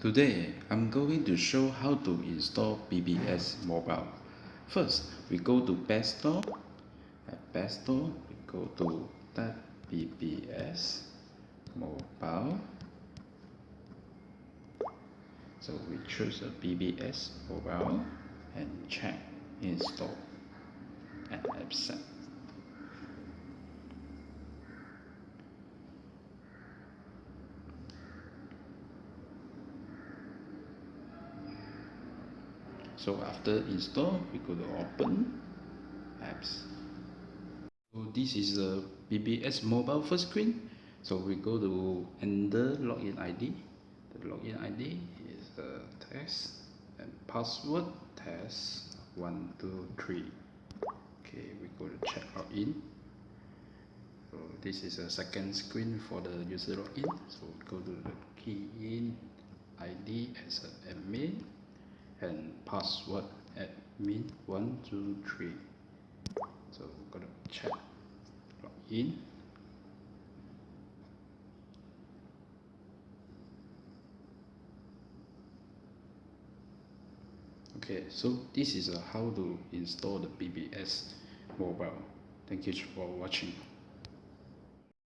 Today, I'm going to show how to install BBS Mobile. First, we go to Play Store. At Play Store, we go to type BBS Mobile. So we choose a BBS Mobile and check Install and Accept. So after install, we go to Open Apps. So this is the BBS Mobile first screen. So we go to Enter Login ID. The login ID is test and password test 1 2 3. Okay, we go to check login. So this is a second screen for the user login. So we go to the key in ID as an admin and password admin 1 2 3. So we're gonna check login. Okay, so this is how to install the BBS Mobile. Thank you for watching.